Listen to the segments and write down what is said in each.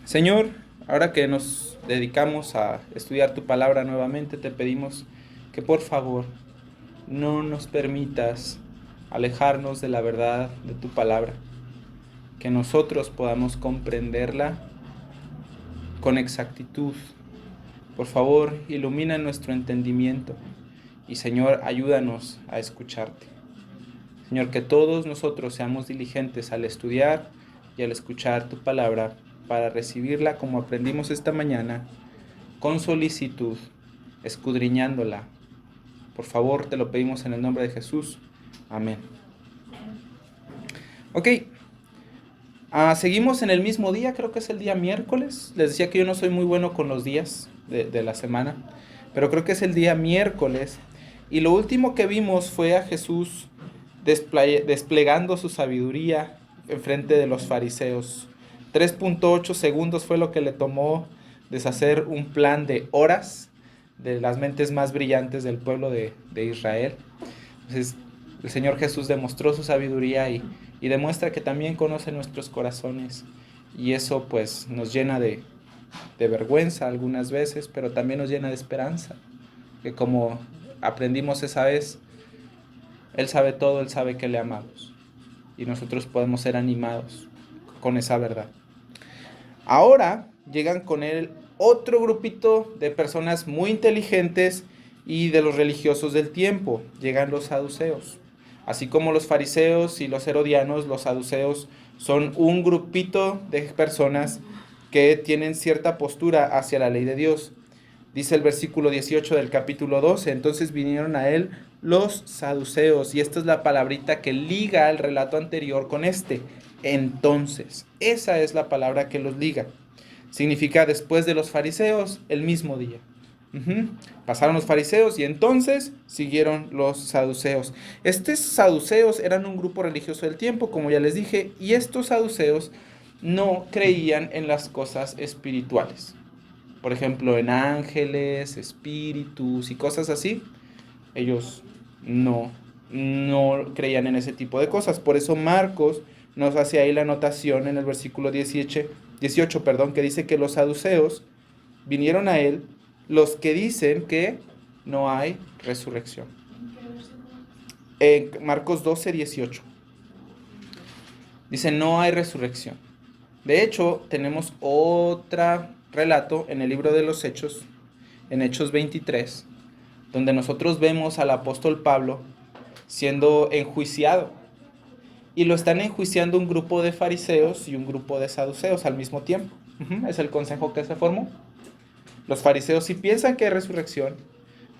Señor, ahora que nos dedicamos a estudiar tu palabra nuevamente, te pedimos que por favor no nos permitas alejarnos de la verdad de tu palabra, que nosotros podamos comprenderla con exactitud. Por favor, ilumina nuestro entendimiento y Señor, ayúdanos a escucharte. Señor, que todos nosotros seamos diligentes al estudiar y al escuchar tu palabra para recibirla como aprendimos esta mañana, con solicitud, escudriñándola. Por favor, te lo pedimos en el nombre de Jesús. Amén. Ok, seguimos en el mismo día, creo que es el día miércoles. Les decía que yo no soy muy bueno con los días de la semana, pero creo que es el día miércoles. Y lo último que vimos fue a Jesús desplegando su sabiduría en frente de los fariseos. 3.8 segundos fue lo que le tomó deshacer un plan de horas de las mentes más brillantes del pueblo de Israel. Entonces, el Señor Jesús demostró su sabiduría y demuestra que también conoce nuestros corazones. Y eso pues nos llena de vergüenza algunas veces, pero también nos llena de esperanza. Que como aprendimos esa vez, Él sabe todo, Él sabe que le amamos. Y nosotros podemos ser animados con esa verdad. Ahora llegan con Él otro grupito de personas muy inteligentes y de los religiosos del tiempo. Llegan los saduceos. Así como los fariseos y los herodianos, los saduceos son un grupito de personas que tienen cierta postura hacia la ley de Dios. Dice el versículo 18 del capítulo 12, entonces vinieron a él los saduceos, y esta es la palabrita que liga el relato anterior con este. Entonces, esa es la palabra que los liga. Significa después de los fariseos, el mismo día. Pasaron los fariseos y entonces siguieron los saduceos. Estos saduceos eran un grupo religioso del tiempo, como ya les dije, y estos saduceos no creían en las cosas espirituales. Por ejemplo, en ángeles, espíritus y cosas así. Ellos no, no creían en ese tipo de cosas. Por eso Marcos nos hace ahí la anotación en el versículo 18, perdón, que dice que los saduceos vinieron a él, los que dicen que no hay resurrección. En Marcos 12:18 dice no hay resurrección. De hecho, tenemos otro relato en el libro de los Hechos, en Hechos 23, donde nosotros vemos al apóstol Pablo siendo enjuiciado. Y lo están enjuiciando un grupo de fariseos y un grupo de saduceos al mismo tiempo. Es el consejo que se formó. Los fariseos sí piensan que hay resurrección,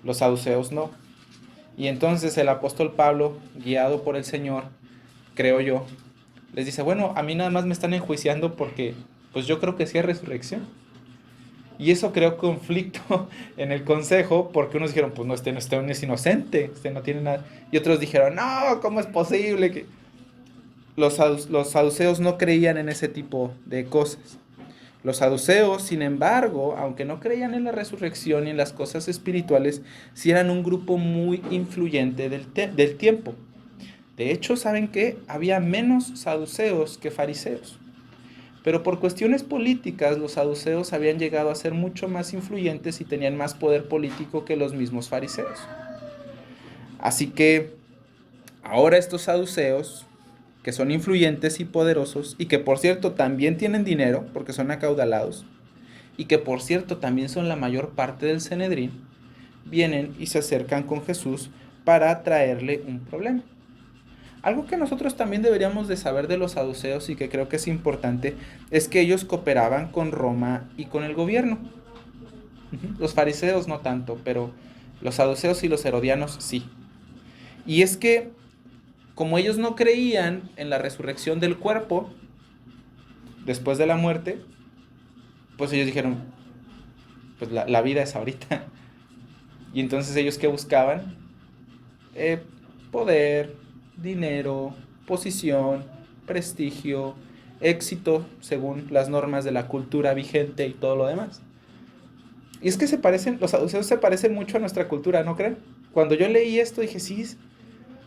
los saduceos no. Y entonces el apóstol Pablo, guiado por el Señor, creo yo, les dice, bueno, a mí nada más me están enjuiciando porque pues yo creo que sí hay resurrección. Y eso creó conflicto en el consejo porque unos dijeron, pues no, este no es inocente, este no tiene nada. Y otros dijeron, no, ¿cómo es posible que los saduceos no creían en ese tipo de cosas? Los saduceos, sin embargo, aunque no creían en la resurrección y en las cosas espirituales, sí eran un grupo muy influyente del tiempo. De hecho, ¿saben qué? Había menos saduceos que fariseos. Pero por cuestiones políticas, los saduceos habían llegado a ser mucho más influyentes y tenían más poder político que los mismos fariseos. Así que ahora estos saduceos, que son influyentes y poderosos, y que por cierto también tienen dinero, porque son acaudalados, y que por cierto también son la mayor parte del Sanedrín, vienen y se acercan con Jesús para traerle un problema. Algo que nosotros también deberíamos de saber de los saduceos y que creo que es importante es que ellos cooperaban con Roma y con el gobierno. Los fariseos no tanto, pero los saduceos y los herodianos sí. Y es que como ellos no creían en la resurrección del cuerpo después de la muerte, pues ellos dijeron, pues la vida es ahorita. Y entonces ellos ¿qué buscaban? Poder, dinero, posición, prestigio, éxito, según las normas de la cultura vigente y todo lo demás. Y es que los saduceos se parecen mucho a nuestra cultura, ¿no creen? Cuando yo leí esto dije, sí,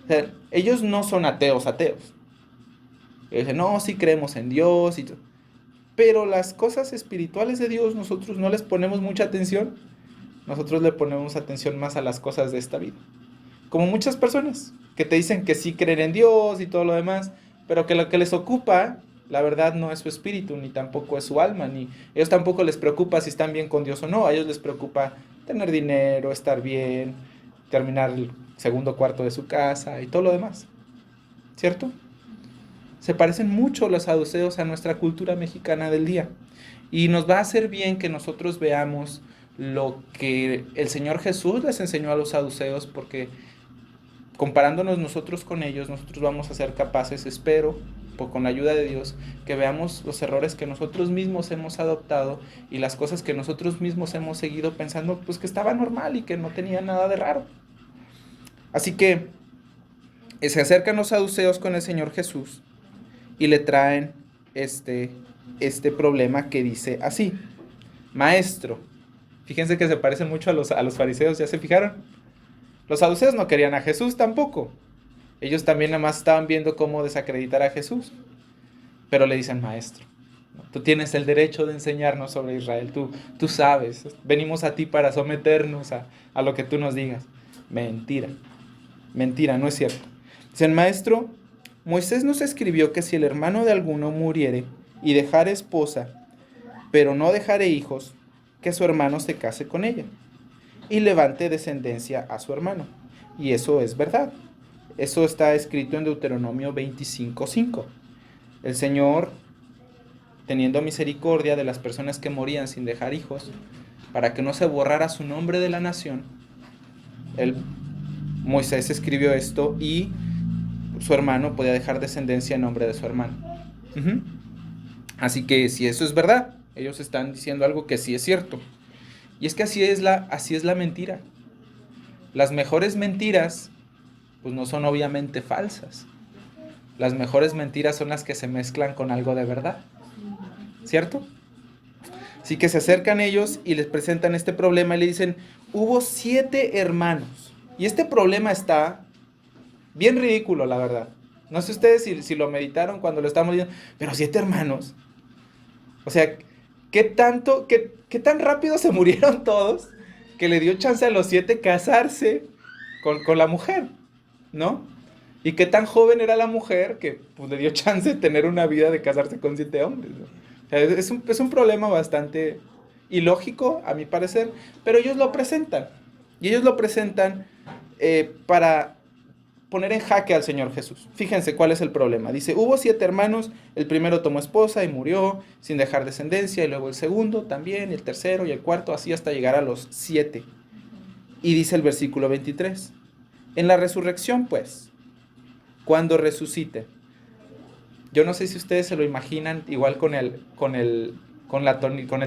o sea, ellos no son ateos. Ellos dicen, no, sí creemos en Dios y todo. pero las cosas espirituales de Dios nosotros no les ponemos mucha atención. Nosotros le ponemos atención más a las cosas de esta vida. Como muchas personas que te dicen que sí creen en Dios y todo lo demás, pero que lo que les ocupa, la verdad, no es su espíritu, ni tampoco es su alma, ni ellos tampoco les preocupa si están bien con Dios o no. A ellos les preocupa tener dinero, estar bien, terminar el segundo cuarto de su casa y todo lo demás. ¿Cierto? Se parecen mucho los saduceos a nuestra cultura mexicana del día. Y nos va a hacer bien que nosotros veamos lo que el Señor Jesús les enseñó a los saduceos, porque comparándonos nosotros con ellos, nosotros vamos a ser capaces, espero, con la ayuda de Dios, que veamos los errores que nosotros mismos hemos adoptado y las cosas que nosotros mismos hemos seguido pensando pues que estaba normal y que no tenía nada de raro. Así que se acercan los saduceos con el Señor Jesús y le traen este problema que dice así: Maestro. Fíjense que se parecen mucho a los fariseos, ¿ya se fijaron? Los saduceos no querían a Jesús tampoco. Ellos también nada más estaban viendo cómo desacreditar a Jesús. Pero le dicen: Maestro, tú tienes el derecho de enseñarnos sobre Israel. Tú sabes, venimos a ti para someternos a lo que tú nos digas. Mentira, no es cierto. Dicen: Maestro, Moisés nos escribió que si el hermano de alguno muriere y dejare esposa, pero no dejare hijos, que su hermano se case con ella y levante descendencia a su hermano. Y eso es verdad. Eso está escrito en Deuteronomio 25:5. El Señor, teniendo misericordia de las personas que morían sin dejar hijos, para que no se borrara su nombre de la nación, Moisés escribió esto y su hermano podía dejar descendencia en nombre de su hermano. Así que si eso es verdad, ellos están diciendo algo que sí es cierto. Y es que así es la mentira. Las mejores mentiras pues no son obviamente falsas. Las mejores mentiras son las que se mezclan con algo de verdad. ¿Cierto? Así que se acercan ellos y les presentan este problema y le dicen: hubo 7 hermanos. Y este problema está bien ridículo, la verdad. No sé ustedes si lo meditaron cuando lo estábamos diciendo, pero 7 hermanos. O sea, ¿qué tan rápido se murieron todos que le dio chance a los 7 casarse con la mujer, ¿no? Y qué tan joven era la mujer que pues, le dio chance de tener una vida de casarse con 7 hombres, ¿no? O sea, es un problema bastante ilógico, a mi parecer, pero ellos lo presentan. Y ellos lo presentan para poner en jaque al Señor Jesús. Fíjense cuál es el problema. Dice: hubo 7 hermanos, el primero tomó esposa y murió sin dejar descendencia, y luego el segundo también, y el tercero y el cuarto, así hasta llegar a los 7. Y dice el versículo 23: en la resurrección, pues, cuando resucite. Yo no sé si ustedes se lo imaginan igual con el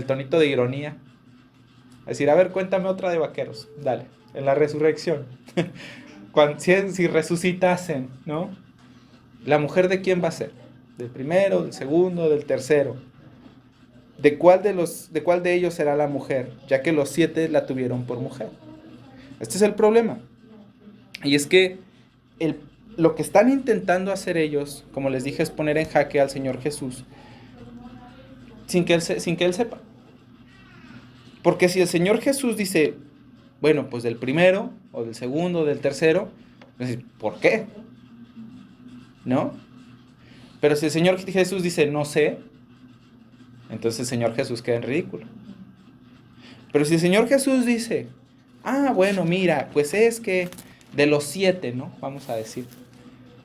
tonito de ironía. Es decir, a ver, cuéntame otra de vaqueros. Dale, en la resurrección. Si resucitasen, ¿no? ¿La mujer de quién va a ser? ¿Del primero, del segundo, del tercero? ¿De cuál de ellos será la mujer? Ya que los 7 la tuvieron por mujer. Este es el problema. Y es que lo que están intentando hacer ellos, como les dije, es poner en jaque al Señor Jesús sin que él sepa. Porque si el Señor Jesús dice: bueno, pues del primero, o del segundo, o del tercero, pues, ¿por qué? ¿No? Pero si el Señor Jesús dice: no sé, entonces el Señor Jesús queda en ridículo. Pero si el Señor Jesús dice: bueno, mira, pues es que de los 7, ¿no? Vamos a decir.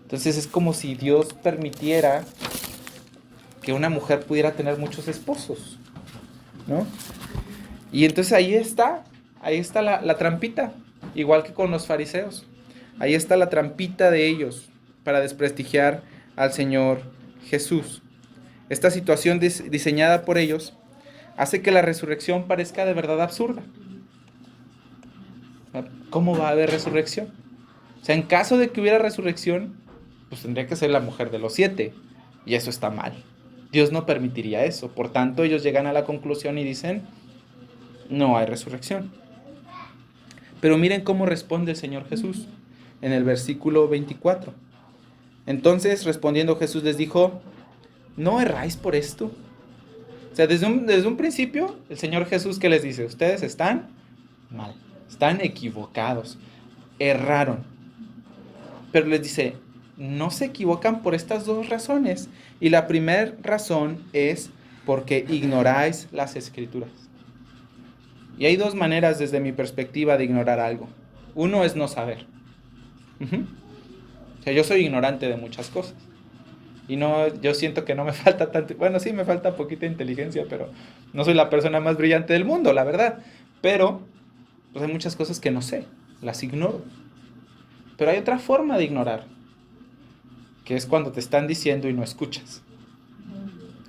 Entonces es como si Dios permitiera que una mujer pudiera tener muchos esposos, ¿no? Y entonces ahí está la trampita, igual que con los fariseos. Ahí está la trampita de ellos para desprestigiar al Señor Jesús. Esta situación diseñada por ellos hace que la resurrección parezca de verdad absurda. ¿Cómo va a haber resurrección? O sea, en caso de que hubiera resurrección, pues tendría que ser la mujer de los 7. Y eso está mal. Dios no permitiría eso. Por tanto, ellos llegan a la conclusión y dicen: no hay resurrección. Pero miren cómo responde el Señor Jesús en el versículo 24. Entonces, respondiendo Jesús les dijo: ¿no erráis por esto? O sea, desde un principio, el Señor Jesús, ¿qué les dice? Ustedes están mal, están equivocados, erraron. Pero les dice, no se equivocan por estas dos razones. Y la primera razón es porque ignoráis las Escrituras. Y hay dos maneras desde mi perspectiva de ignorar algo. Uno es no saber. O sea, yo soy ignorante de muchas cosas. Y no, yo siento que no me falta tanto, bueno, sí me falta poquita inteligencia, pero no soy la persona más brillante del mundo, la verdad. Pero, pues hay muchas cosas que no sé, las ignoro. Pero hay otra forma de ignorar, que es cuando te están diciendo y no escuchas.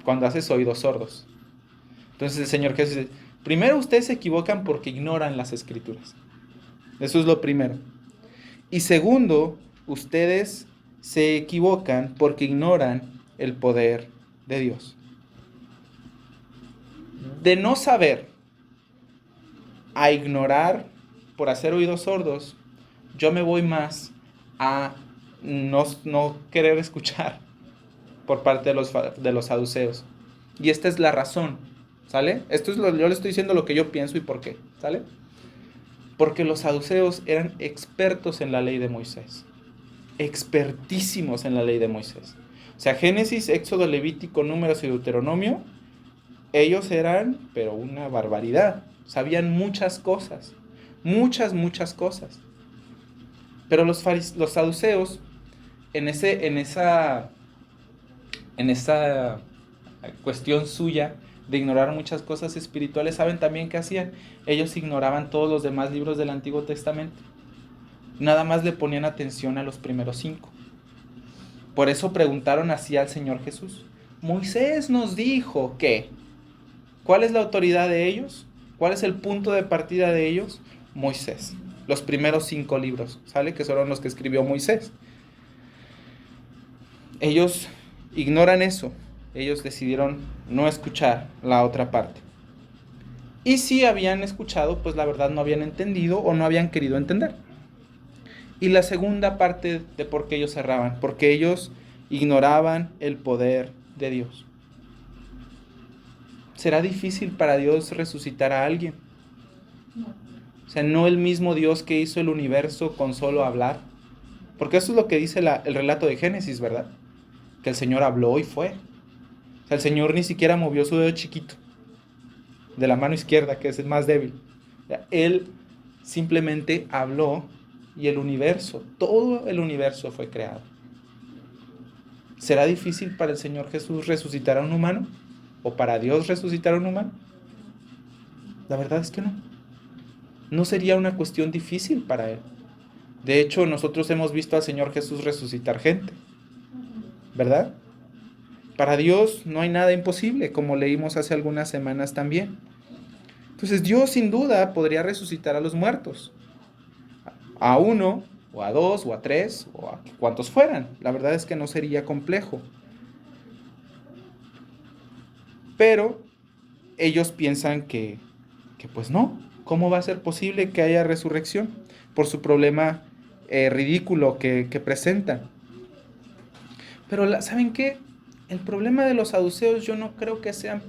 Cuando haces oídos sordos. Entonces el Señor Jesús dice, primero ustedes se equivocan porque ignoran las Escrituras. Eso es lo primero. Y segundo, ustedes se equivocan porque ignoran el poder de Dios. De no saber a ignorar por hacer oídos sordos, yo me voy más a no querer escuchar por parte de los saduceos. Y esta es la razón, ¿sale? Yo le estoy diciendo lo que yo pienso y por qué, ¿sale? Porque los saduceos eran expertos en la ley de Moisés. Expertísimos en la ley de Moisés. O sea, Génesis, Éxodo, Levítico, Números y Deuteronomio, ellos eran, pero una barbaridad. Sabían muchas cosas. Muchas cosas. Pero los saduceos, en esa cuestión suya de ignorar muchas cosas espirituales, ¿saben también qué hacían? Ellos ignoraban todos los demás libros del Antiguo Testamento. Nada más le ponían atención a los primeros 5. Por eso preguntaron así al Señor Jesús. Moisés nos dijo que, ¿cuál es la autoridad de ellos? ¿Cuál es el punto de partida de ellos? Moisés. Los primeros 5 libros, ¿sale? Que fueron los que escribió Moisés. Ellos ignoran eso. Ellos decidieron no escuchar la otra parte. Y si habían escuchado, pues la verdad no habían entendido o no habían querido entender. Y la segunda parte de por qué ellos erraban, porque ellos ignoraban el poder de Dios. ¿Será difícil para Dios resucitar a alguien? O sea, no el mismo Dios que hizo el universo con solo hablar. Porque eso es lo que dice el relato de Génesis, ¿verdad? Que el Señor habló y fue. O sea, el Señor ni siquiera movió su dedo chiquito de la mano izquierda, que es el más débil. O sea, Él simplemente habló y el universo, todo el universo fue creado. ¿Será difícil para el Señor Jesús resucitar a un humano? ¿O para Dios resucitar a un humano? La verdad es que no. No sería una cuestión difícil para Él. De hecho, nosotros hemos visto al Señor Jesús resucitar gente, ¿verdad? Para Dios no hay nada imposible, como leímos hace algunas semanas también. Entonces Dios sin duda podría resucitar a los muertos. A 1, o a 2, o a 3, o a cuantos fueran. La verdad es que no sería complejo. Pero ellos piensan que pues no. ¿Cómo va a ser posible que haya resurrección? Por su problema ridículo que presentan. Pero ¿saben qué? El problema de los saduceos yo no creo que sea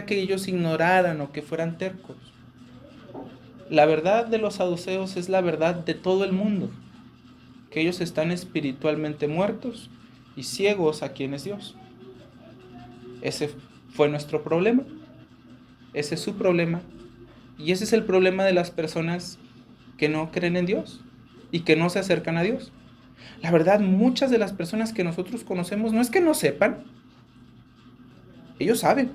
que ellos ignoraran o que fueran tercos. La verdad de los saduceos es la verdad de todo el mundo, que ellos están espiritualmente muertos y ciegos a quien es Dios. Ese fue nuestro problema, ese es su problema, y ese es el problema de las personas que no creen en Dios y que no se acercan a Dios. La verdad, muchas de las personas que nosotros conocemos no es que no sepan, ellos saben.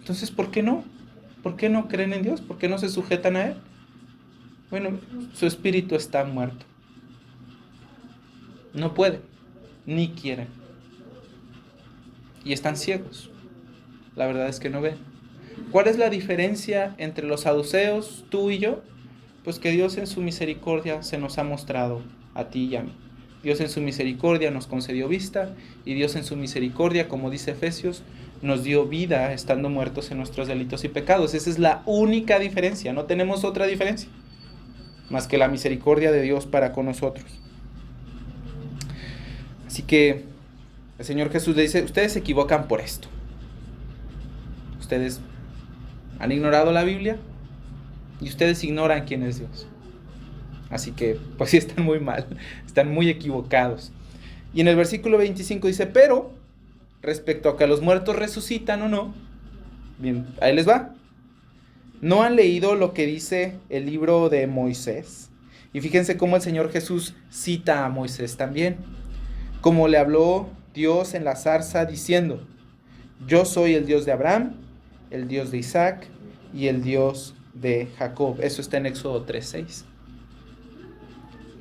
Entonces, ¿por qué no? ¿Por qué no creen en Dios? ¿Por qué no se sujetan a Él? Bueno, su espíritu está muerto. No pueden, ni quieren. Y están ciegos. La verdad es que no ven. ¿Cuál es la diferencia entre los saduceos, tú y yo? Pues que Dios en su misericordia se nos ha mostrado a ti y a mí. Dios en su misericordia nos concedió vista y Dios en su misericordia, como dice Efesios, nos dio vida estando muertos en nuestros delitos y pecados. Esa es la única diferencia, no tenemos otra diferencia más que la misericordia de Dios para con nosotros. Así que el Señor Jesús le dice, ustedes se equivocan por esto. Ustedes han ignorado la Biblia y ustedes ignoran quién es Dios. Así que, pues sí, están muy mal, están muy equivocados. Y en el versículo 25 dice, pero respecto a que los muertos resucitan o no, bien, ahí les va. ¿No han leído lo que dice el libro de Moisés? Y fíjense cómo el Señor Jesús cita a Moisés también. Como le habló Dios en la zarza diciendo, yo soy el Dios de Abraham, el Dios de Isaac y el Dios de Jacob. Eso está en Éxodo 3:6.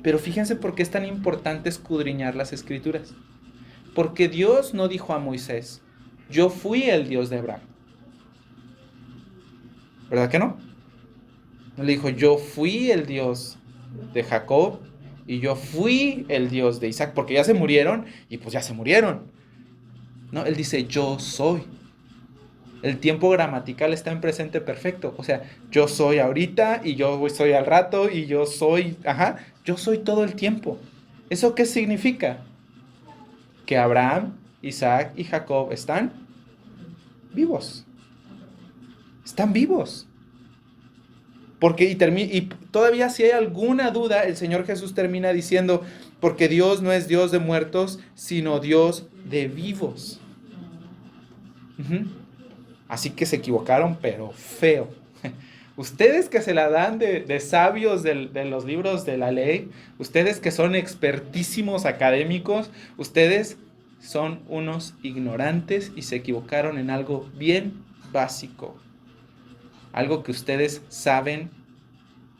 Pero fíjense por qué es tan importante escudriñar las Escrituras. Porque Dios no dijo a Moisés, yo fui el Dios de Abraham. ¿Verdad que no? No le dijo, yo fui el Dios de Jacob y yo fui el Dios de Isaac, porque ya se murieron y pues ya se murieron. No, él dice, yo soy. El tiempo gramatical está en presente perfecto. O sea, yo soy ahorita y yo soy al rato y yo soy, yo soy todo el tiempo. ¿Eso qué significa? Que Abraham, Isaac y Jacob están vivos. Están vivos. Porque y todavía si hay alguna duda, el Señor Jesús termina diciendo, porque Dios no es Dios de muertos, sino Dios de vivos. Así que se equivocaron, pero feo. Ustedes que se la dan de sabios de los libros de la ley, ustedes que son expertísimos académicos, ustedes son unos ignorantes y se equivocaron en algo bien básico. Algo que ustedes saben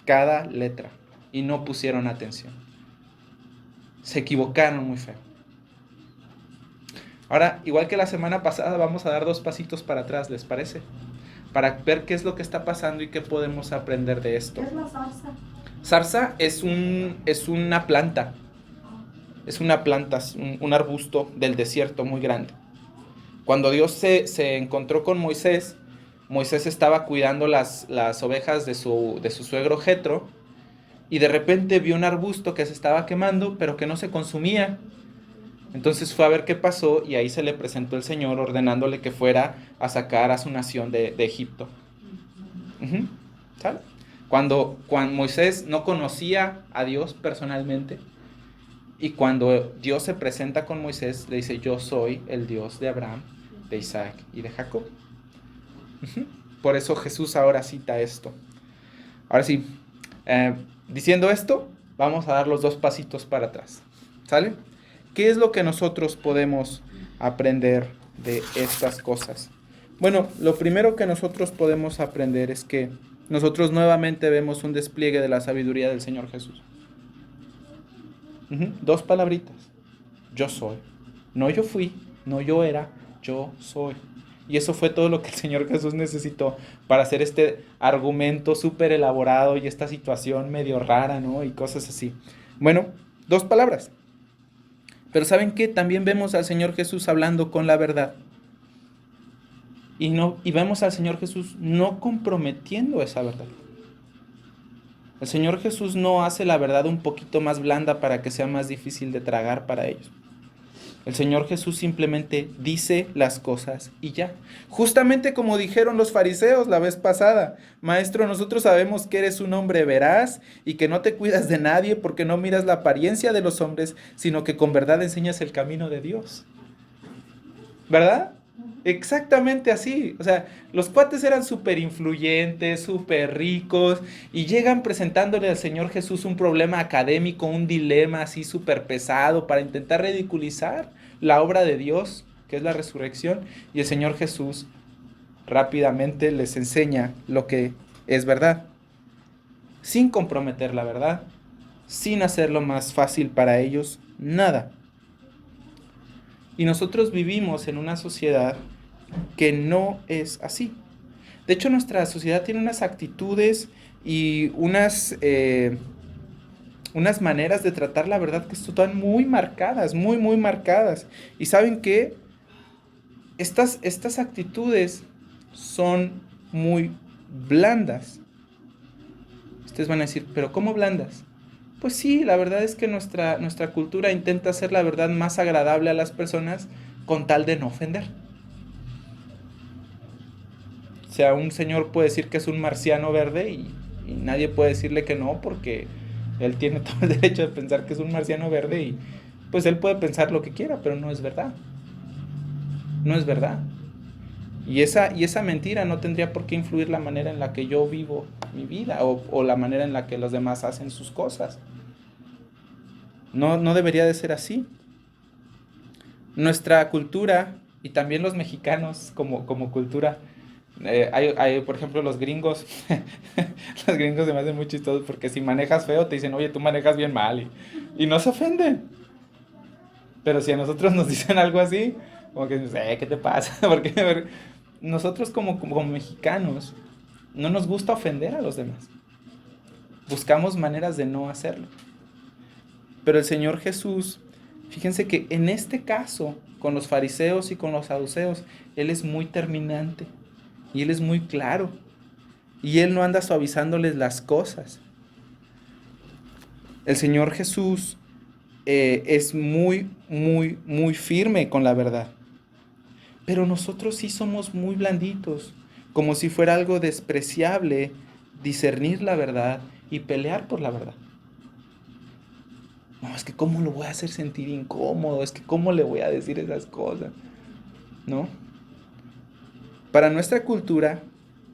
cada letra y no pusieron atención. Se equivocaron muy feo. Ahora, igual que la semana pasada, vamos a dar 2 pasitos para atrás, ¿les parece? Para ver qué es lo que está pasando y qué podemos aprender de esto. ¿Qué es la zarza? Zarza es una planta. Es una planta, un arbusto del desierto muy grande. Cuando Dios se encontró con Moisés, Moisés estaba cuidando las ovejas de su suegro Jetro, y de repente vio un arbusto que se estaba quemando, pero que no se consumía. Entonces fue a ver qué pasó y ahí se le presentó el Señor ordenándole que fuera a sacar a su nación de Egipto. ¿Sabes? Cuando Moisés no conocía a Dios personalmente y cuando Dios se presenta con Moisés, le dice, yo soy el Dios de Abraham, de Isaac y de Jacob. Por eso Jesús ahora cita esto. Ahora sí, diciendo esto, vamos a dar los 2 pasitos para atrás. ¿Sale? ¿Qué es lo que nosotros podemos aprender de estas cosas? Bueno, lo primero que nosotros podemos aprender es que nosotros nuevamente vemos un despliegue de la sabiduría del Señor Jesús. 2 palabritas. Yo soy. No yo fui, no yo era, yo soy. Y eso fue todo lo que el Señor Jesús necesitó para hacer este argumento súper elaborado y esta situación medio rara, ¿no? Y cosas así. Bueno, 2 palabras. Pero ¿saben qué? También vemos al Señor Jesús hablando con la verdad. Y vemos al Señor Jesús no comprometiendo esa verdad. El Señor Jesús no hace la verdad un poquito más blanda para que sea más difícil de tragar para ellos. El Señor Jesús simplemente dice las cosas y ya. Justamente como dijeron los fariseos la vez pasada. Maestro, nosotros sabemos que eres un hombre veraz y que no te cuidas de nadie porque no miras la apariencia de los hombres, sino que con verdad enseñas el camino de Dios. ¿Verdad? Exactamente así. O sea, los cuates eran súper influyentes, súper ricos y llegan presentándole al Señor Jesús un problema académico, un dilema así súper pesado para intentar ridiculizar la obra de Dios, que es la resurrección, y el Señor Jesús rápidamente les enseña lo que es verdad, sin comprometer la verdad, sin hacerlo más fácil para ellos, nada. Y nosotros vivimos en una sociedad que no es así. De hecho, nuestra sociedad tiene unas actitudes y unas maneras de tratar la verdad que están muy marcadas, muy, muy marcadas. Y ¿saben qué? Estas actitudes son muy blandas. Ustedes van a decir, ¿pero cómo blandas? Pues sí, la verdad es que nuestra cultura intenta hacer la verdad más agradable a las personas con tal de no ofender. sea, un señor puede decir que es un marciano verde y nadie puede decirle que no, porque él tiene todo el derecho de pensar que es un marciano verde y pues él puede pensar lo que quiera, pero no es verdad. No es verdad. Y esa mentira no tendría por qué influir la manera en la que yo vivo mi vida o la manera en la que los demás hacen sus cosas. No, no debería de ser así. Nuestra cultura y también los mexicanos como cultura, por ejemplo, los gringos, los gringos se me hacen muy chistosos porque si manejas feo te dicen, oye, tú manejas bien mal y no se ofenden. Pero si a nosotros nos dicen algo así, como que, ¿qué te pasa? Porque nosotros como mexicanos no nos gusta ofender a los demás. Buscamos maneras de no hacerlo. Pero el Señor Jesús, fíjense que en este caso, con los fariseos y con los saduceos, Él es muy terminante y Él es muy claro. Y Él no anda suavizándoles las cosas. El Señor Jesús es muy, muy, muy firme con la verdad. Pero nosotros sí somos muy blanditos, como si fuera algo despreciable discernir la verdad y pelear por la verdad. No, es que cómo lo voy a hacer sentir incómodo, es que cómo le voy a decir esas cosas, ¿no? Para nuestra cultura,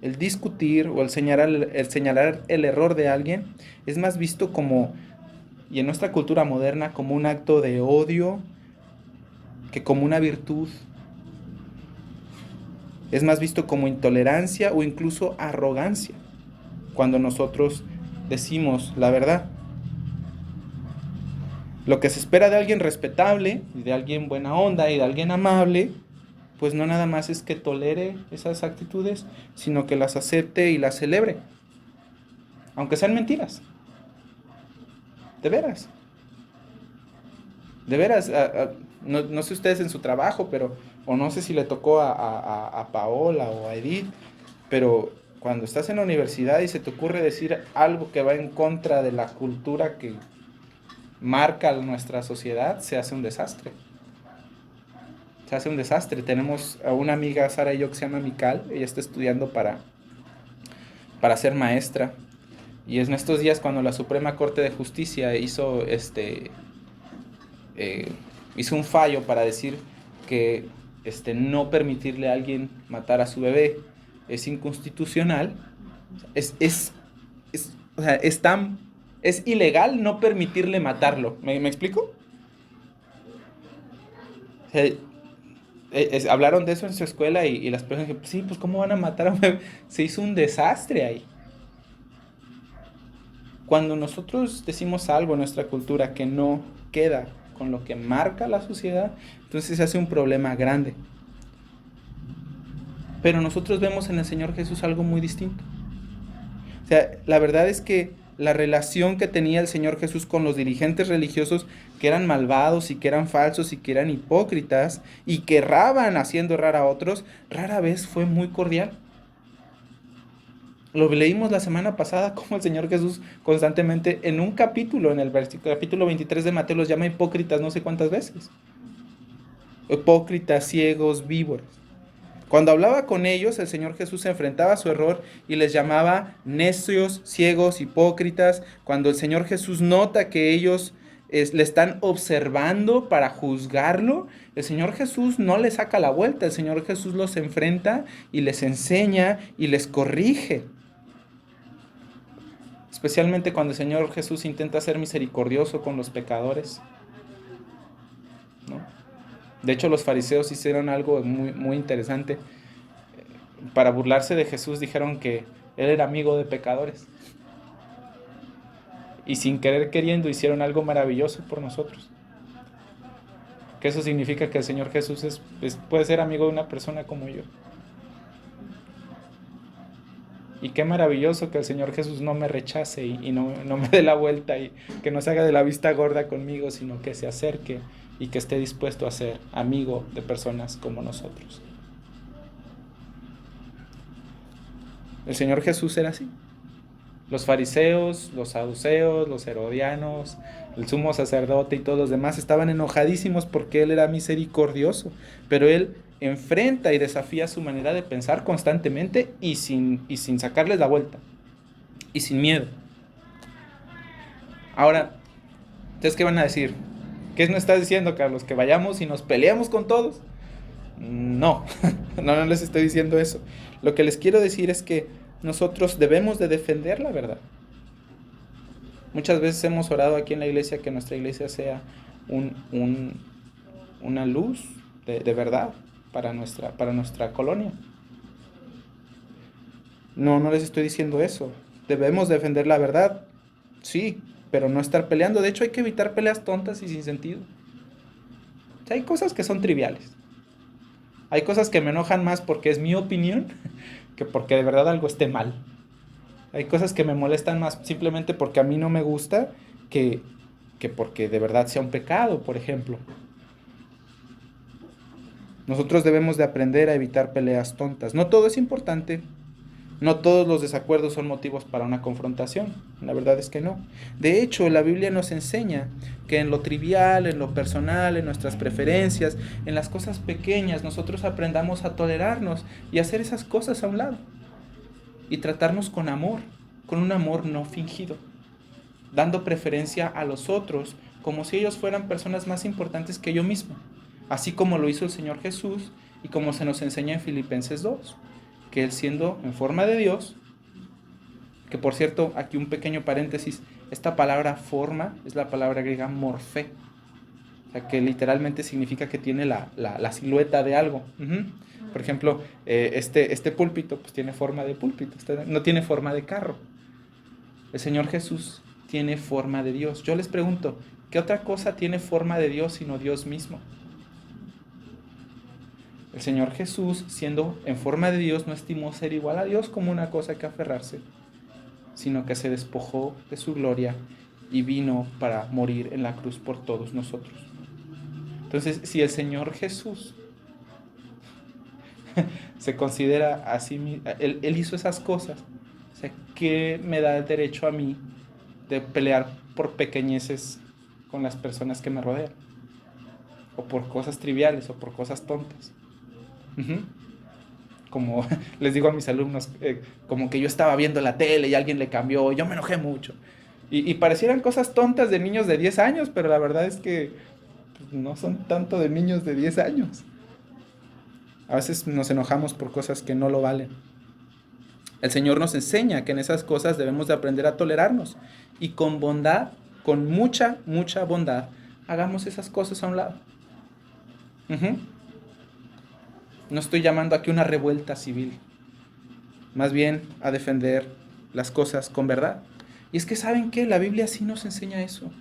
el discutir o el señalar el error de alguien es más visto como, y en nuestra cultura moderna, como un acto de odio que como una virtud. Es más visto como intolerancia o incluso arrogancia cuando nosotros decimos la verdad. Lo que se espera de alguien respetable, y de alguien buena onda y de alguien amable, pues no nada más es que tolere esas actitudes, sino que las acepte y las celebre, aunque sean mentiras. De veras. De veras. No sé ustedes en su trabajo, pero o no sé si le tocó a Paola o a Edith, pero cuando estás en la universidad y se te ocurre decir algo que va en contra de la cultura que marca nuestra sociedad, se hace un desastre. Se hace un desastre. Tenemos a una amiga, Sara y yo, que se llama Mical. Ella está estudiando para ser maestra. Y es en estos días cuando la Suprema Corte de Justicia hizo un fallo para decir que no permitirle a alguien matar a su bebé es inconstitucional. O sea, es ilegal no permitirle matarlo. ¿Me explico? O sea, hablaron de eso en su escuela y las personas dijeron, sí, pues ¿cómo van a matar a un bebé? Se hizo un desastre ahí. Cuando nosotros decimos algo en nuestra cultura que no queda con lo que marca la sociedad, entonces se hace un problema grande. Pero nosotros vemos en el Señor Jesús algo muy distinto. O sea, la verdad es que la relación que tenía el Señor Jesús con los dirigentes religiosos que eran malvados y que eran falsos y que eran hipócritas y que erraban haciendo errar a otros, rara vez fue muy cordial. Lo leímos la semana pasada como el Señor Jesús constantemente en un capítulo, en el capítulo 23 de Mateo, los llama hipócritas no sé cuántas veces. Hipócritas, ciegos, víboras. Cuando hablaba con ellos, el Señor Jesús se enfrentaba a su error y les llamaba necios, ciegos, hipócritas. Cuando el Señor Jesús nota que ellos le están observando para juzgarlo, el Señor Jesús no les saca la vuelta. El Señor Jesús los enfrenta y les enseña y les corrige. Especialmente cuando el Señor Jesús intenta ser misericordioso con los pecadores, ¿no? De hecho, los fariseos hicieron algo muy, muy interesante. Para burlarse de Jesús dijeron que Él era amigo de pecadores. Y sin querer queriendo hicieron algo maravilloso por nosotros. Que eso significa que el Señor Jesús puede ser amigo de una persona como yo. Y qué maravilloso que el Señor Jesús no me rechace y no me dé la vuelta y que no se haga de la vista gorda conmigo, sino que se acerque y que esté dispuesto a ser amigo de personas como nosotros. El Señor Jesús era así. Los fariseos, los saduceos, los herodianos, el sumo sacerdote y todos los demás estaban enojadísimos porque Él era misericordioso, pero Él enfrenta y desafía su manera de pensar constantemente y sin sacarles la vuelta y sin miedo. Ahora, ¿ustedes qué van a decir? ¿Qué nos estás diciendo, Carlos? ¿Que vayamos y nos peleamos con todos? No, no les estoy diciendo eso. Lo que les quiero decir es que nosotros debemos de defender la verdad. Muchas veces hemos orado aquí en la iglesia que nuestra iglesia sea una luz de verdad para nuestra colonia. No les estoy diciendo eso. Debemos defender la verdad, sí, pero no estar peleando. De hecho, hay que evitar peleas tontas y sin sentido. O sea, hay cosas que son triviales. Hay cosas que me enojan más porque es mi opinión que porque de verdad algo esté mal. Hay cosas que me molestan más simplemente porque a mí no me gusta que porque de verdad sea un pecado, por ejemplo. Nosotros debemos de aprender a evitar peleas tontas. No todo es importante. No todos los desacuerdos son motivos para una confrontación. La verdad es que no. De hecho, la Biblia nos enseña que en lo trivial, en lo personal, en nuestras preferencias, en las cosas pequeñas, nosotros aprendamos a tolerarnos y hacer esas cosas a un lado. Y tratarnos con amor, con un amor no fingido, dando preferencia a los otros como si ellos fueran personas más importantes que yo mismo, así como lo hizo el Señor Jesús y como se nos enseña en Filipenses 2, que Él siendo en forma de Dios, que por cierto, aquí un pequeño paréntesis, esta palabra forma es la palabra griega morfé, o sea, que literalmente significa que tiene la silueta de algo. Por ejemplo, este púlpito pues tiene forma de púlpito, no tiene forma de carro. El Señor Jesús tiene forma de Dios. Yo les pregunto, ¿qué otra cosa tiene forma de Dios sino Dios mismo? El Señor Jesús, siendo en forma de Dios, no estimó ser igual a Dios como una cosa que aferrarse, sino que se despojó de su gloria y vino para morir en la cruz por todos nosotros. Entonces, si el Señor Jesús se considera así, él hizo esas cosas, o sea, ¿qué me da el derecho a mí de pelear por pequeñeces con las personas que me rodean? O por cosas triviales, o por cosas tontas. Como les digo a mis alumnos, como que yo estaba viendo la tele y alguien le cambió, yo me enojé mucho. Y parecieran cosas tontas de niños de 10 años, pero la verdad es que pues, no son tanto de niños de 10 años. A veces nos enojamos por cosas que no lo valen. El Señor nos enseña que en esas cosas debemos de aprender a tolerarnos y con bondad, con mucha bondad, hagamos esas cosas a un lado. No estoy llamando aquí una revuelta civil, más bien a defender las cosas con verdad. Y es que ¿saben qué? La Biblia sí nos enseña eso.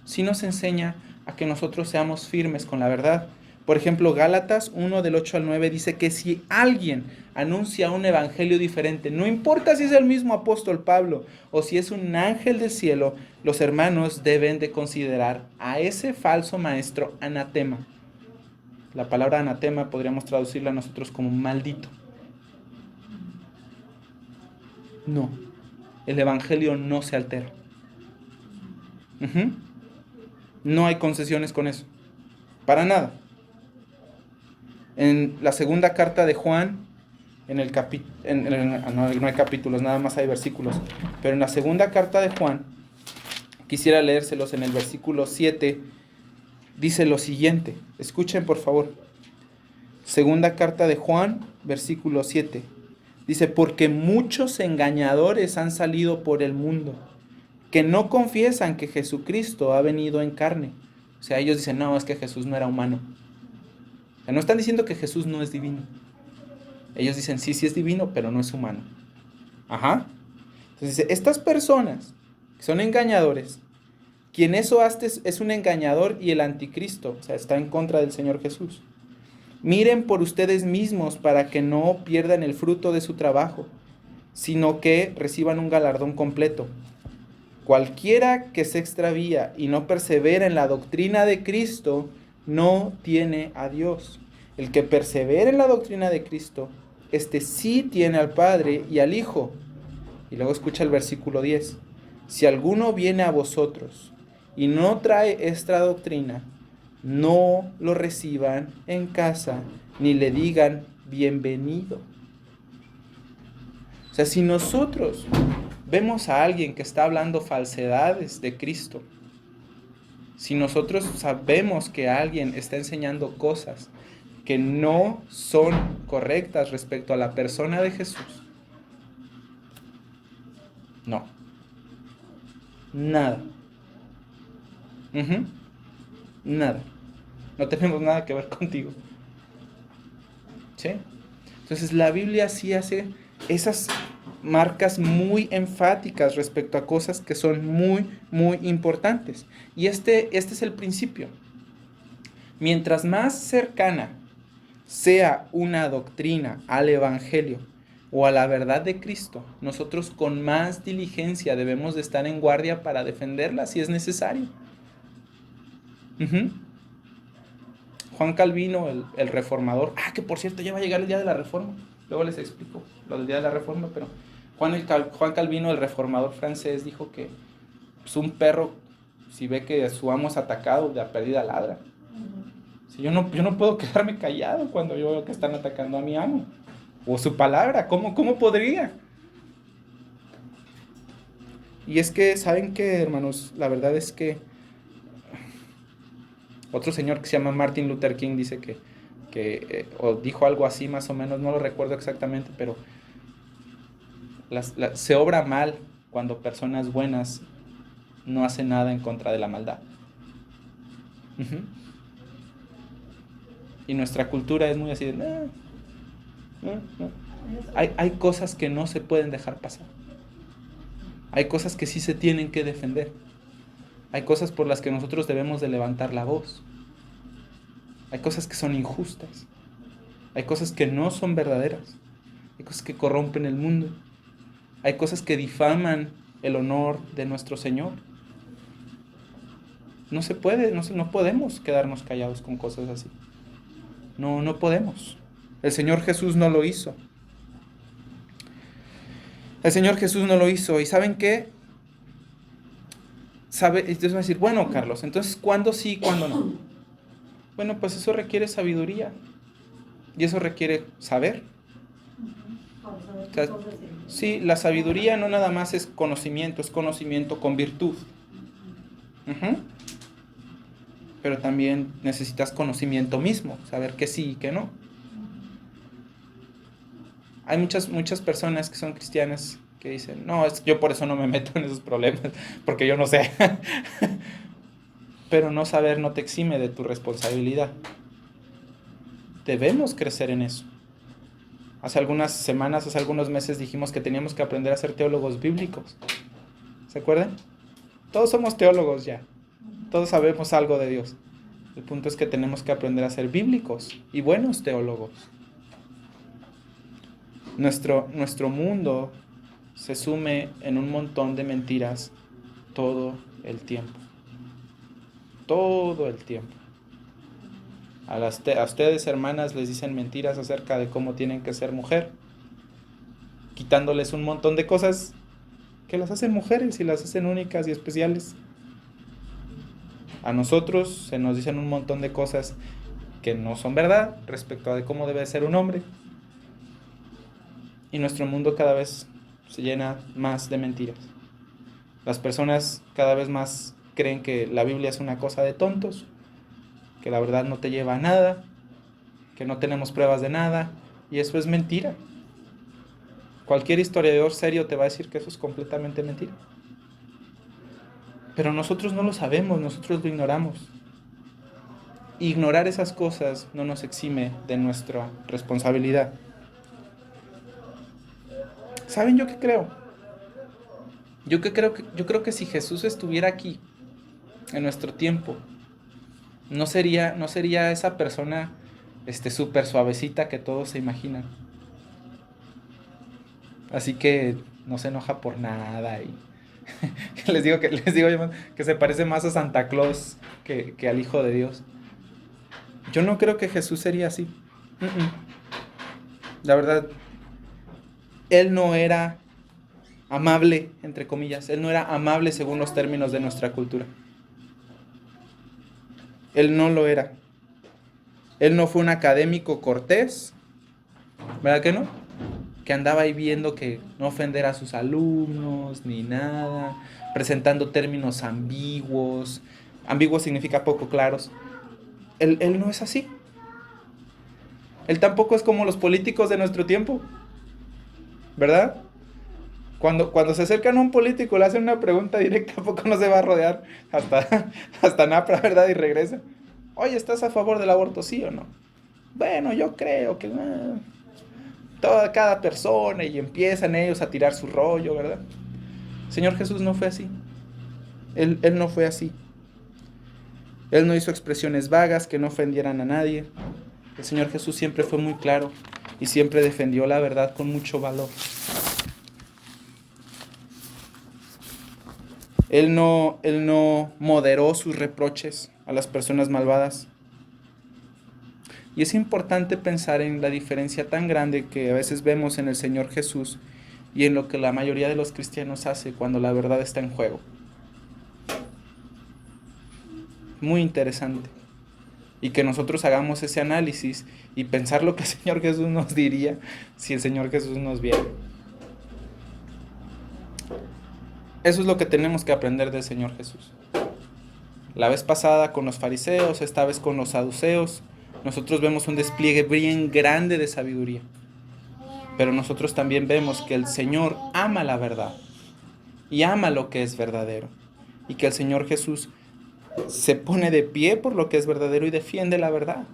Sí nos enseña a que nosotros seamos firmes con la verdad. Por ejemplo, Gálatas 1 del 8 al 9 dice que si alguien anuncia un evangelio diferente, no importa si es el mismo apóstol Pablo o si es un ángel del cielo, los hermanos deben de considerar a ese falso maestro anatema. La palabra anatema podríamos traducirla nosotros como maldito. No, el evangelio no se altera. No hay concesiones con eso, para nada. En la segunda carta de Juan, no hay capítulos, nada más hay versículos, pero en la segunda carta de Juan, quisiera leérselos en el versículo 7, dice lo siguiente, escuchen por favor. Segunda carta de Juan, versículo 7, dice, porque muchos engañadores han salido por el mundo, que no confiesan que Jesucristo ha venido en carne. O sea, ellos dicen, no, es que Jesús no era humano. O sea, no están diciendo que Jesús no es divino. Ellos dicen, sí es divino, pero no es humano. Entonces dice, estas personas que son engañadores, quien eso hace es un engañador y el anticristo, o sea, está en contra del Señor Jesús. Miren por ustedes mismos para que no pierdan el fruto de su trabajo, sino que reciban un galardón completo. Cualquiera que se extravía y no persevera en la doctrina de Cristo, no tiene a Dios. El que persevera en la doctrina de Cristo, este sí tiene al Padre y al Hijo. Y luego escucha el versículo 10. Si alguno viene a vosotros y no trae esta doctrina, no lo reciban en casa, ni le digan bienvenido. O sea, si nosotros vemos a alguien que está hablando falsedades de Cristo, si nosotros sabemos que alguien está enseñando cosas que no son correctas respecto a la persona de Jesús, no, nada, nada, no tenemos nada que ver contigo, ¿sí? Entonces la Biblia sí hace esas marcas muy enfáticas respecto a cosas que son muy, muy importantes. Y este es el principio. Mientras más cercana sea una doctrina al Evangelio o a la verdad de Cristo, nosotros con más diligencia debemos de estar en guardia para defenderla si es necesario. Juan Calvino, el reformador, que por cierto ya va a llegar el día de la reforma, luego les explico lo del día de la reforma, pero Juan Calvino, el reformador francés, dijo que pues, un perro, si ve que su amo es atacado, de a perdida ladra. Si yo no puedo quedarme callado cuando yo veo que están atacando a mi amo, o su palabra, ¿cómo podría? Y es que, ¿saben qué, hermanos? La verdad es que otro señor que se llama Martin Luther King dice o dijo algo así más o menos, no lo recuerdo exactamente, pero se obra mal cuando personas buenas no hacen nada en contra de la maldad. Y nuestra cultura es muy así de, no. Hay cosas que no se pueden dejar pasar. Hay cosas que sí se tienen que defender. Hay cosas por las que nosotros debemos de levantar la voz. Hay cosas que son injustas. Hay cosas que no son verdaderas. Hay cosas que corrompen el mundo. Hay cosas que difaman el honor de nuestro Señor. No se puede, no podemos quedarnos callados con cosas así. No podemos. El Señor Jesús no lo hizo. El Señor Jesús no lo hizo. ¿Y saben qué? Entonces va a decir, bueno, Carlos, entonces ¿cuándo sí y cuándo no? Bueno, pues eso requiere sabiduría. Y eso requiere saber. O sea, sí, la sabiduría no nada más es conocimiento con virtud. Pero también necesitas conocimiento mismo, saber que sí y que no. Hay muchas personas que son cristianas que dicen, no, yo por eso no me meto en esos problemas, porque yo no sé. Pero no saber no te exime de tu responsabilidad. Debemos crecer en eso. Hace algunos meses dijimos que teníamos que aprender a ser teólogos bíblicos. ¿Se acuerdan? Todos somos teólogos ya. Todos sabemos algo de Dios. El punto es que tenemos que aprender a ser bíblicos y buenos teólogos. Nuestro mundo se sume en un montón de mentiras todo el tiempo. Todo el tiempo. A ustedes, hermanas, les dicen mentiras acerca de cómo tienen que ser mujer, quitándoles un montón de cosas que las hacen mujeres y las hacen únicas y especiales. A nosotros se nos dicen un montón de cosas que no son verdad respecto a de cómo debe ser un hombre. Y nuestro mundo cada vez se llena más de mentiras. Las personas cada vez más creen que la Biblia es una cosa de tontos, que la verdad no te lleva a nada, que no tenemos pruebas de nada, y eso es mentira. Cualquier historiador serio te va a decir que eso es completamente mentira. Pero nosotros no lo sabemos, nosotros lo ignoramos. Ignorar esas cosas no nos exime de nuestra responsabilidad. ¿Saben yo qué creo? Yo creo que si Jesús estuviera aquí en nuestro tiempo, no sería esa persona súper suavecita que todos se imaginan. Así que no se enoja por nada y les digo que se parece más a Santa Claus que al Hijo de Dios. Yo no creo que Jesús sería así. La verdad, Él no era amable, entre comillas. Él no era amable según los términos de nuestra cultura. Él no lo era. Él no fue un académico cortés, ¿verdad que no? Que andaba ahí viendo que no ofender a sus alumnos ni nada, presentando términos ambiguos. Ambiguos significa poco claros. Él no es así. Él tampoco es como los políticos de nuestro tiempo, ¿verdad? Cuando se acercan a un político, le hacen una pregunta directa, ¿a poco no se va a rodear hasta Napra, ¿verdad? Y regresa. Oye, ¿estás a favor del aborto, sí o no? Bueno, yo creo que cada persona, y empiezan ellos a tirar su rollo, ¿verdad? Señor Jesús no fue así. Él no fue así. Él no hizo expresiones vagas que no ofendieran a nadie. El Señor Jesús siempre fue muy claro y siempre defendió la verdad con mucho valor. Él no moderó sus reproches a las personas malvadas. Y es importante pensar en la diferencia tan grande que a veces vemos en el Señor Jesús y en lo que la mayoría de los cristianos hace cuando la verdad está en juego. Muy interesante. Y que nosotros hagamos ese análisis y pensar lo que el Señor Jesús nos diría si el Señor Jesús nos viera. Eso es lo que tenemos que aprender del Señor Jesús. La vez pasada con los fariseos, esta vez con los saduceos, nosotros vemos un despliegue bien grande de sabiduría. Pero nosotros también vemos que el Señor ama la verdad y ama lo que es verdadero. Y que el Señor Jesús se pone de pie por lo que es verdadero y defiende la verdad.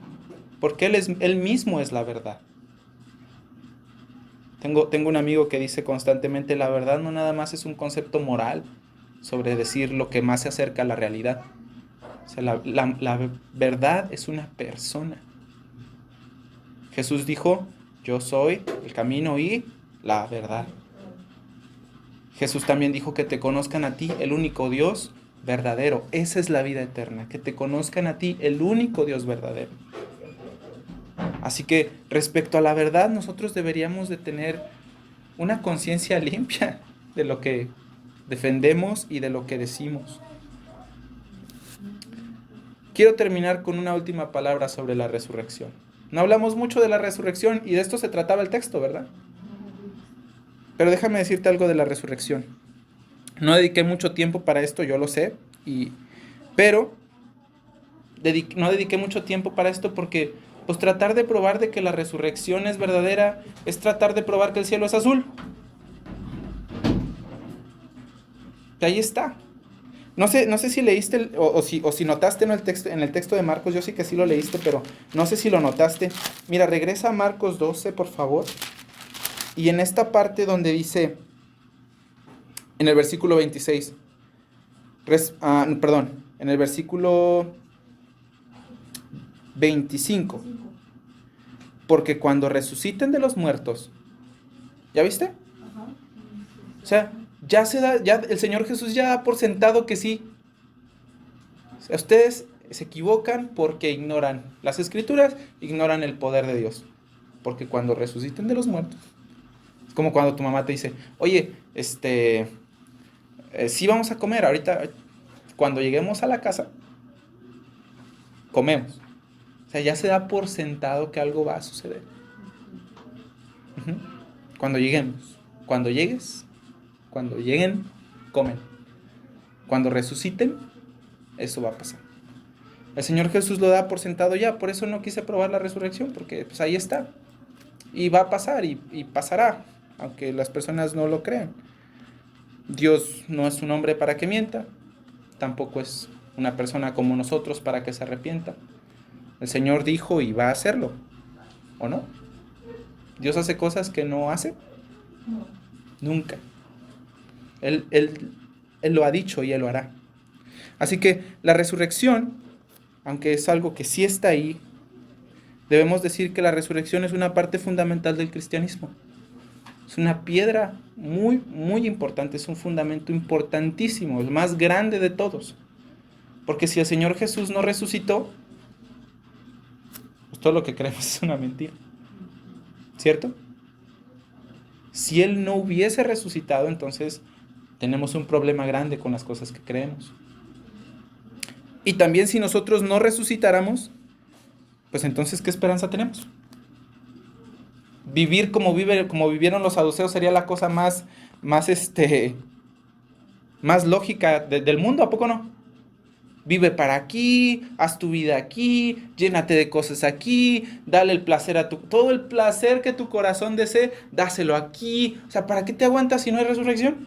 Porque Él mismo es la verdad. Tengo un amigo que dice constantemente, la verdad no nada más es un concepto moral sobre decir lo que más se acerca a la realidad. O sea, la verdad es una persona. Jesús dijo, yo soy el camino y la verdad. Jesús también dijo que te conozcan a ti, el único Dios verdadero. Esa es la vida eterna, que te conozcan a ti, el único Dios verdadero. Así que respecto a la verdad, nosotros deberíamos de tener una conciencia limpia de lo que defendemos y de lo que decimos. Quiero terminar con una última palabra sobre la resurrección. No hablamos mucho de la resurrección y de esto se trataba el texto, ¿verdad? Pero déjame decirte algo de la resurrección. No dediqué mucho tiempo para esto, yo lo sé, pero no dediqué mucho tiempo para esto porque pues tratar de probar de que la resurrección es verdadera es tratar de probar que el cielo es azul. Y ahí está. No sé si leíste o si notaste en el texto de Marcos, yo sí que sí lo leíste, pero no sé si lo notaste. Mira, regresa a Marcos 12, por favor. Y en esta parte donde dice, en el versículo 26, en el versículo 25, porque cuando resuciten de los muertos, ¿ya viste? O sea, ya el Señor Jesús ya da por sentado que sí. O sea, ustedes se equivocan porque ignoran las Escrituras, ignoran el poder de Dios. Porque cuando resuciten de los muertos, es como cuando tu mamá te dice, oye, sí vamos a comer, ahorita, cuando lleguemos a la casa, comemos. O sea, ya se da por sentado que algo va a suceder. Cuando lleguemos, cuando lleguen, comen. Cuando resuciten, eso va a pasar. El Señor Jesús lo da por sentado ya, por eso no quise probar la resurrección, porque pues ahí está. Y va a pasar y pasará, aunque las personas no lo crean. Dios no es un hombre para que mienta, tampoco es una persona como nosotros para que se arrepienta. El Señor dijo y va a hacerlo, ¿o no? ¿Dios hace cosas que no hace? Nunca. Él lo ha dicho y Él lo hará. Así que la resurrección, aunque es algo que sí está ahí, debemos decir que la resurrección es una parte fundamental del cristianismo. Es una piedra muy, muy importante, es un fundamento importantísimo, el más grande de todos. Porque si el Señor Jesús no resucitó, pues todo lo que creemos es una mentira. ¿Cierto? Si Él no hubiese resucitado, entonces tenemos un problema grande con las cosas que creemos. Y también si nosotros no resucitáramos, pues entonces, ¿qué esperanza tenemos? Vivir como vivieron los saduceos sería la cosa más lógica del mundo, ¿a poco no? Vive para aquí, haz tu vida aquí, llénate de cosas aquí, dale el placer todo el placer que tu corazón desee, dáselo aquí. O sea, ¿para qué te aguantas si no hay resurrección?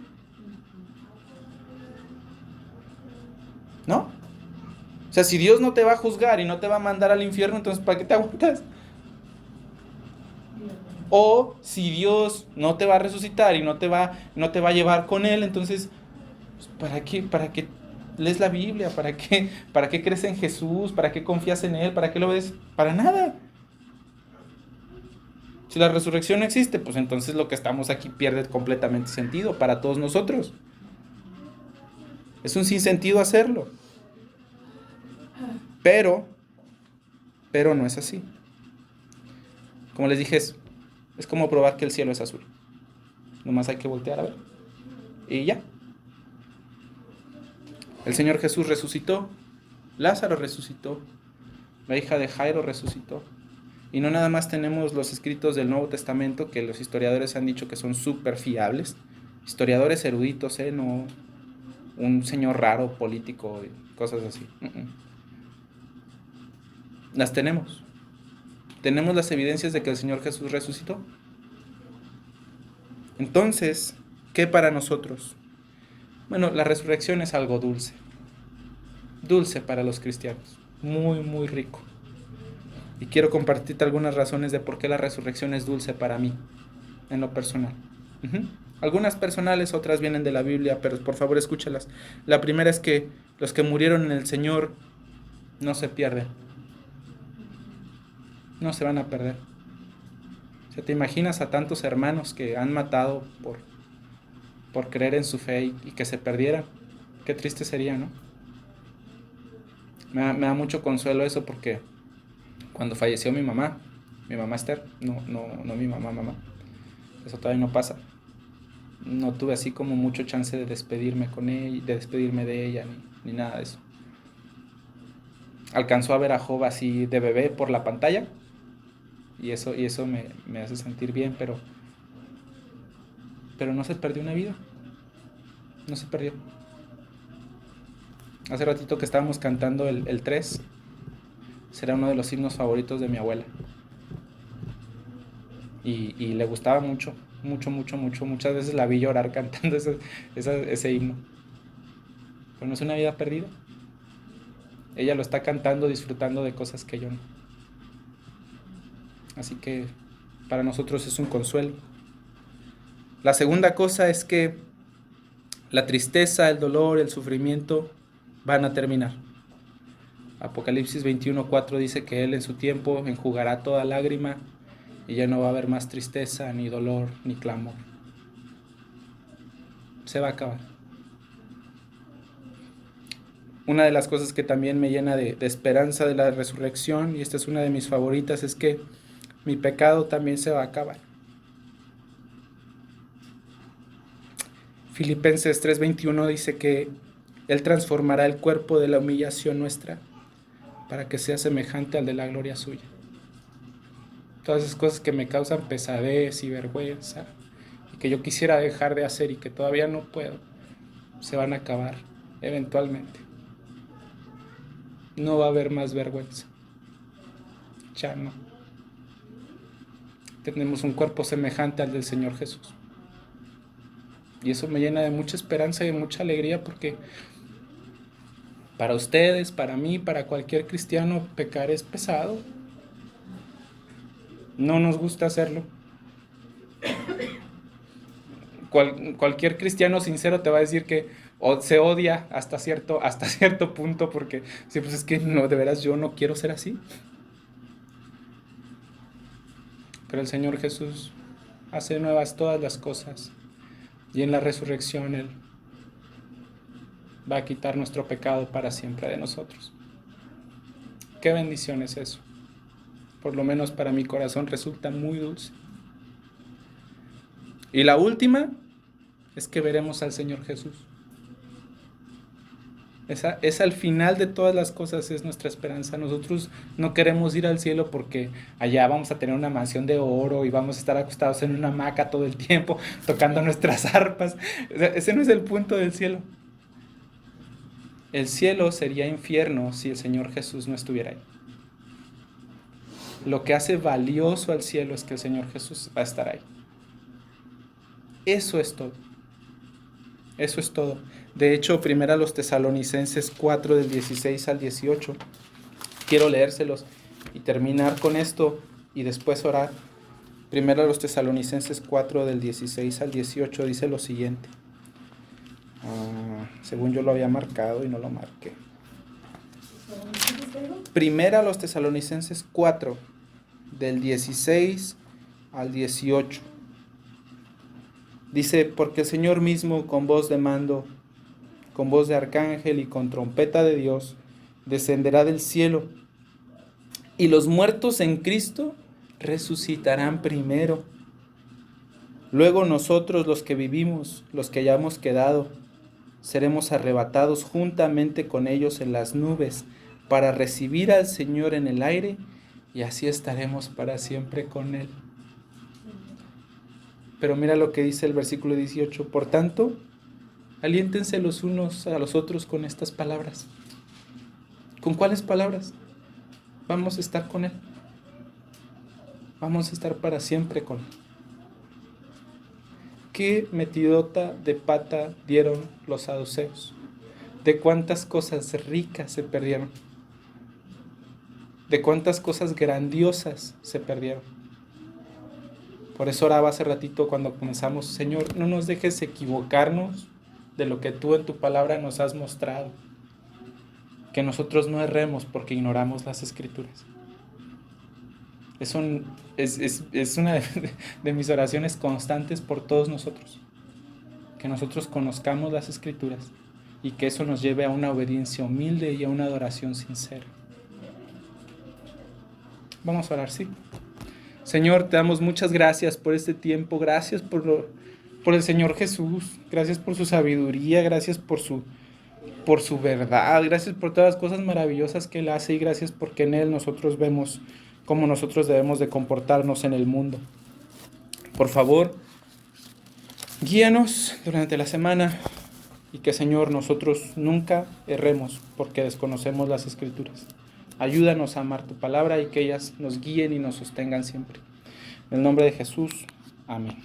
¿No? O sea, si Dios no te va a juzgar y no te va a mandar al infierno, entonces ¿para qué te aguantas? O si Dios no te va a resucitar y no te va a llevar con él, entonces pues, ¿para qué lees la Biblia? ¿Para qué crees en Jesús? ¿Para qué confías en él? ¿Para qué lo ves? Para nada. Si la resurrección no existe, pues entonces lo que estamos aquí pierde completamente sentido para todos nosotros. Es un sinsentido hacerlo. Pero, pero no es así. Como les dije, es como probar que el cielo es azul. Nomás hay que voltear a ver. Y ya. El Señor Jesús resucitó. Lázaro resucitó. La hija de Jairo resucitó. Y no nada más tenemos los escritos del Nuevo Testamento que los historiadores han dicho que son súper fiables. Historiadores eruditos, no un señor raro político y cosas así. Las tenemos. Tenemos las evidencias de que el Señor Jesús resucitó. Entonces, ¿qué para nosotros? Bueno, la resurrección es algo dulce. Dulce para los cristianos. Muy, muy rico. Y quiero compartirte algunas razones de por qué la resurrección es dulce para mí, en lo personal. Algunas personales, otras vienen de la Biblia, pero por favor escúchalas. La primera es que los que murieron en el Señor no se pierden. No se van a perder. O sea, ¿te imaginas a tantos hermanos que han matado por creer en su fe y que se perdieran? Qué triste sería, ¿no? Me da mucho consuelo eso porque cuando falleció mi mamá Esther, no mi mamá, eso todavía no pasa. No tuve así como mucho chance de despedirme con ella, de despedirme de ella, ni nada de eso. Alcanzó a ver a Job así de bebé por la pantalla y eso me hace sentir bien, pero no se perdió una vida, no se perdió. Hace ratito que estábamos cantando el 3, será uno de los himnos favoritos de mi abuela. Y le gustaba mucho. Muchas veces la vi llorar cantando ese himno. Pero no es una vida perdida. Ella lo está cantando, disfrutando de cosas que yo no. Así que para nosotros es un consuelo. La segunda cosa es que la tristeza, el dolor, el sufrimiento van a terminar. Apocalipsis 21:4 dice que Él en su tiempo enjugará toda lágrima y ya no va a haber más tristeza, ni dolor, ni clamor. Se va a acabar. Una de las cosas que también me llena de esperanza de la resurrección, y esta es una de mis favoritas, es que mi pecado también se va a acabar. Filipenses 3:21 dice que Él transformará el cuerpo de la humillación nuestra para que sea semejante al de la gloria suya. Todas esas cosas que me causan pesadez y vergüenza, y que yo quisiera dejar de hacer y que todavía no puedo, se van a acabar eventualmente. No va a haber más vergüenza. Ya no. Tenemos un cuerpo semejante al del Señor Jesús. Y eso me llena de mucha esperanza y de mucha alegría porque para ustedes, para mí, para cualquier cristiano, pecar es pesado. No nos gusta hacerlo. Cualquier cristiano sincero te va a decir que se odia hasta cierto punto porque sí, pues es que no, de veras yo no quiero ser así. Pero el Señor Jesús hace nuevas todas las cosas y en la resurrección Él va a quitar nuestro pecado para siempre de nosotros. Qué bendición es eso. Por lo menos para mi corazón resulta muy dulce. Y la última es que veremos al Señor Jesús. Esa al final de todas las cosas es nuestra esperanza. Nosotros no queremos ir al cielo porque allá vamos a tener una mansión de oro y vamos a estar acostados en una hamaca todo el tiempo tocando nuestras arpas. O sea, ese no es el punto del cielo. El cielo sería infierno si el Señor Jesús no estuviera ahí. Lo que hace valioso al cielo es que el Señor Jesús va a estar ahí. Eso es todo. Eso es todo. De hecho, primero a los Tesalonicenses 4 del 16 al 18. Quiero leérselos y terminar con esto y después orar. Primero a los Tesalonicenses 4 del 16 al 18 dice lo siguiente. Según yo lo había marcado y no lo marqué. Primero a los Tesalonicenses 4 del 16 al 18. Dice, porque el Señor mismo con voz de mando, con voz de arcángel y con trompeta de Dios, descenderá del cielo, y los muertos en Cristo resucitarán primero. Luego nosotros los que vivimos, los que hayamos quedado, seremos arrebatados juntamente con ellos en las nubes para recibir al Señor en el aire, y así estaremos para siempre con Él. Pero mira lo que dice el versículo 18. Por tanto, aliéntense los unos a los otros con estas palabras. ¿Con cuáles palabras? Vamos a estar con Él. Vamos a estar para siempre con Él. ¿Qué metidota de pata dieron los saduceos? ¿De cuántas cosas ricas se perdieron? ¿De cuántas cosas grandiosas se perdieron? Por eso oraba hace ratito cuando comenzamos, Señor, no nos dejes equivocarnos de lo que tú en tu palabra nos has mostrado. Que nosotros no erremos porque ignoramos las Escrituras. Es una de mis oraciones constantes por todos nosotros. Que nosotros conozcamos las Escrituras y que eso nos lleve a una obediencia humilde y a una adoración sincera. Vamos a orar, ¿sí? Señor, te damos muchas gracias por este tiempo, gracias por el Señor Jesús, gracias por su sabiduría, gracias por su verdad, gracias por todas las cosas maravillosas que Él hace y gracias porque en Él nosotros vemos cómo nosotros debemos de comportarnos en el mundo. Por favor, guíanos durante la semana y que, Señor, nosotros nunca erremos porque desconocemos las Escrituras. Ayúdanos a amar tu palabra y que ellas nos guíen y nos sostengan siempre. En el nombre de Jesús, amén.